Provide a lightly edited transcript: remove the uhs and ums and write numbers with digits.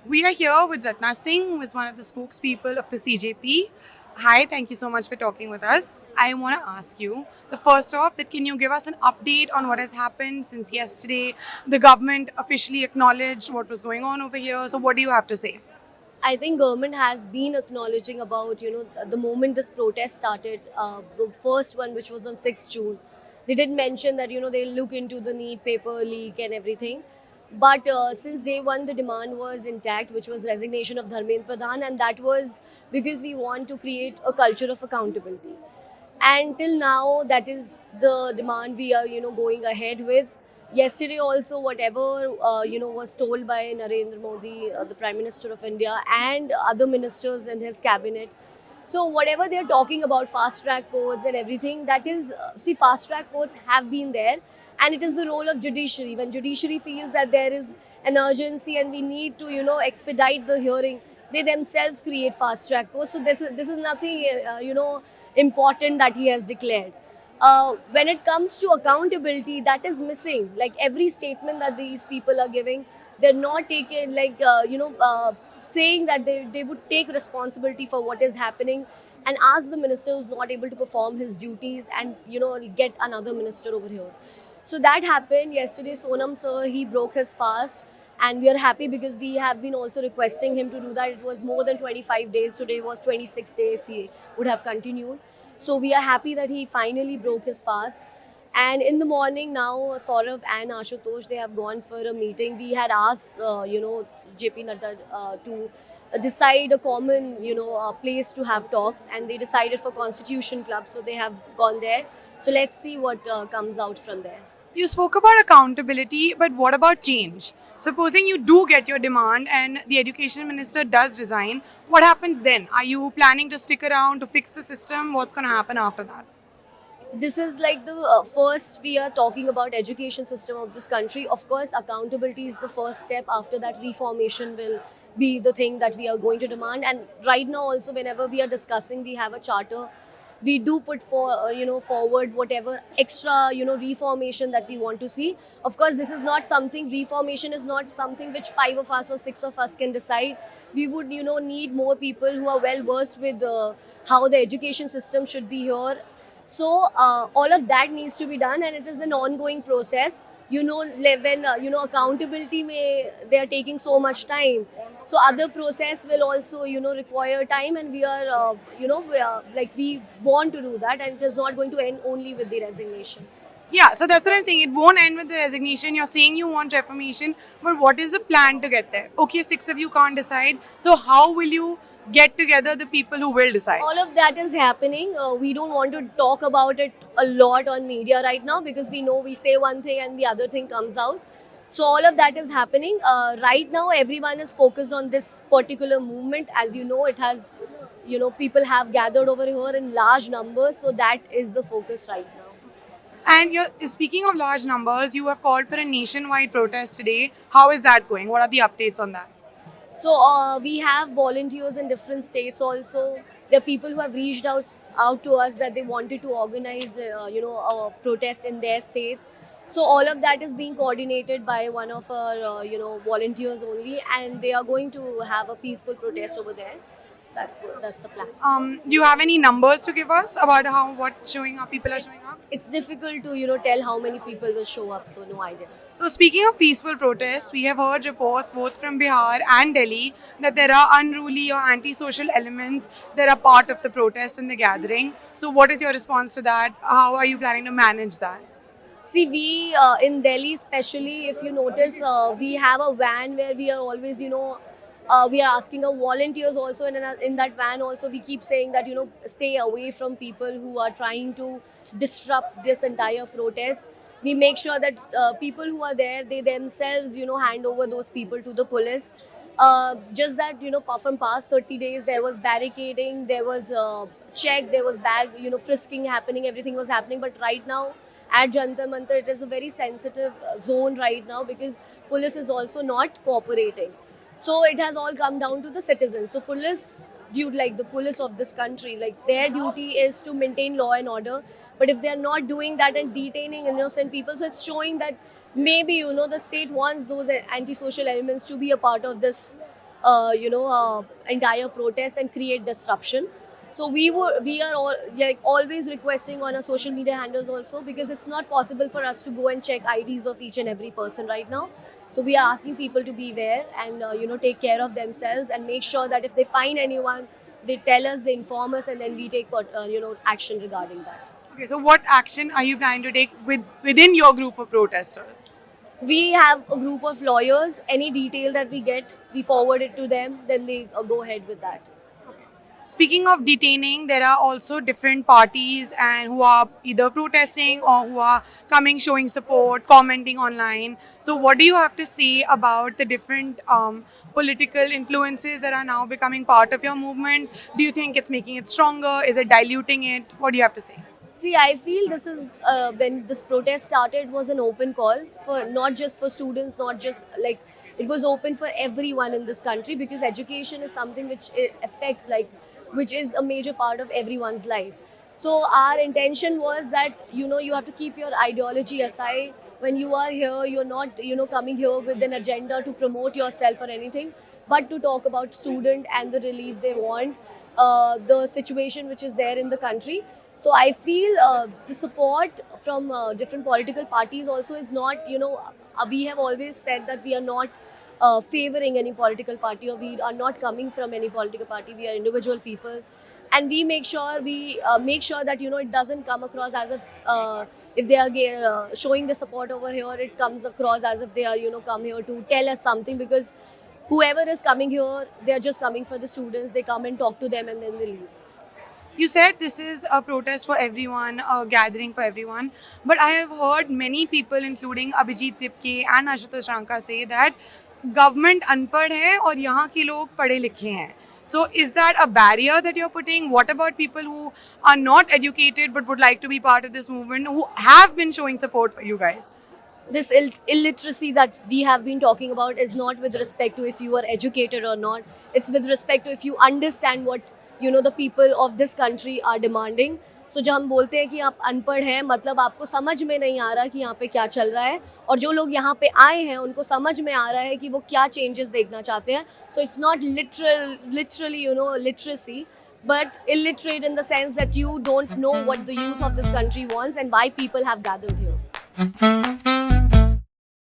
We are here with Ratna Singh, who is one of the spokespeople of the CJP. Hi, thank you so much for talking with us. I want to ask you, the first off, that can you give us an update on what has happened since yesterday? The government officially acknowledged what was going on over here. So, what do you have to say? I think government has been acknowledging about the moment this protest started. The first one, which was on 6th June, they did mention that they'll look into the need paper leak and everything. But since day one, the demand was intact, which was resignation of Dharmendra Pradhan, and that was because we want to create a culture of accountability. And till now, that is the demand we are going ahead with. Yesterday also, whatever was told by Narendra Modi, the Prime Minister of India, and other ministers in his cabinet. So whatever they're talking about, fast track codes and everything, that is, see, fast track codes have been there, and it is the role of judiciary. When judiciary feels that there is an urgency and we need to expedite the hearing, they themselves create fast track codes. So this is nothing important that he has declared. When it comes to accountability, that is missing. Like every statement that these people are giving, they're not taking saying that they would take responsibility for what is happening and ask the minister who's not able to perform his duties and get another minister over here. So that happened yesterday. Sonam sir, he broke his fast, and we are happy because we have been also requesting him to do that. It was more than 25 days. Today was 26th day if he would have continued. So we are happy that he finally broke his fast. And in the morning now, Saurav and Ashutosh, they have gone for a meeting. We had asked, JP Nadda to decide a common, place to have talks, and they decided for Constitution Club. So they have gone there. So let's see what comes out from there. You spoke about accountability, but what about change? Supposing you do get your demand and the education minister does resign, what happens then? Are you planning to stick around to fix the system? What's going to happen after that? This is like the first we are talking about education system of this country. Of course, accountability is the first step. After that, reformation will be the thing that we are going to demand. And right now also, whenever we are discussing, we have a charter, we do put forward whatever extra reformation that we want to see. Of course, this is not something, reformation is not something which five of us or six of us can decide. We would need more people who are well versed with how the education system should be here. So all of that needs to be done, and it is an ongoing process. When accountability may they are taking so much time, so other process will also require time, and we are we want to do that, and it is not going to end only with the resignation. Yeah, so that's what I'm saying. It won't end with the resignation. You're saying you want reformation, but what is the plan to get there? Okay, six of you can't decide. So, how will you get together the people who will decide? All of that is happening. We don't want to talk about it a lot on media right now because we know we say one thing and the other thing comes out. So all of that is happening. Right now, everyone is focused on this particular movement. As you know, it has, people have gathered over here in large numbers. So that is the focus right now. And you're speaking of large numbers, you have called for a nationwide protest today. How is that going? What are the updates on that? So we have volunteers in different states also. There are people who have reached out to us that they wanted to organize, a protest in their state. So all of that is being coordinated by one of our, volunteers only, and they are going to have a peaceful protest over there. That's good. That's the plan. Do you have any numbers to give us about how what showing up people are showing up? It's difficult to tell how many people will show up, so no idea. So speaking of peaceful protests, we have heard reports both from Bihar and Delhi that there are unruly or antisocial elements that are part of the protest and the gathering. So what is your response to that? How are you planning to manage that? See, we in Delhi, especially, if you notice, we have a van where we are always, we are asking our volunteers also, and in that van also, we keep saying that, stay away from people who are trying to disrupt this entire protest. We make sure that people who are there, they themselves, hand over those people to the police. Just that, from past 30 days, there was barricading, there was check, there was bag, frisking happening, everything was happening. But right now, at Jantar Mantar, it is a very sensitive zone right now because police is also not cooperating. So it has all come down to the citizens. So police, like the police of this country, like their duty is to maintain law and order. But if they are not doing that and detaining innocent people, so it's showing that maybe the state wants those antisocial elements to be a part of this entire protest and create disruption. So we are all like always requesting on our social media handles also, because it's not possible for us to go and check IDs of each and every person right now. So we are asking people to beware and take care of themselves and make sure that if they find anyone, they tell us, they inform us, and then we take action regarding that. Okay, so what action are you planning to take within your group of protesters? We have a group of lawyers. Any detail that we get, we forward it to them. Then they go ahead with that. Speaking of detaining, there are also different parties and who are either protesting or who are coming, showing support, commenting online. So, what do you have to say about the different political influences that are now becoming part of your movement? Do you think it's making it stronger? Is it diluting it? What do you have to say? See, I feel this is when this protest started was an open call for not just for students, not just like it was open for everyone in this country, because education is something which affects which is a major part of everyone's life. So our intention was that you have to keep your ideology aside. When you are here, you're not coming here with an agenda to promote yourself or anything, but to talk about student and the relief they want, the situation which is there in the country. So I feel the support from different political parties also is not, we have always said that we are not favoring any political party, or we are not coming from any political party. We are individual people, and we make sure that it doesn't come across as if they are showing the support over here, it comes across as if they are come here to tell us something, because whoever is coming here, they are just coming for the students. They come and talk to them and then they leave. You said this is a protest for everyone, a gathering for everyone. But I have heard many people, including Abhijit Tipke and Ashutosh Ranka, say that government अनपढ़ है और यहाँ के लोग पढ़े लिखे हैं. So is that a barrier that you're putting? What about people who are not educated but would like to be part of this movement, who have been showing support for you guys? This illiteracy that we have been talking about is not with respect to if you are educated or not. It's with respect to if you understand what the people of this country are demanding. So जब हम बोलते हैं कि आप अनपढ़ हैं, मतलब आपको समझ में नहीं आ रहा कि यहाँ पे क्या चल रहा है, और जो लोग यहाँ पे आए हैं उनको समझ में आ रहा है कि वो क्या changes देखना चाहते हैं. So it's not literally literacy, but illiterate in the sense that you don't know what the youth of this country wants and why people have gathered here.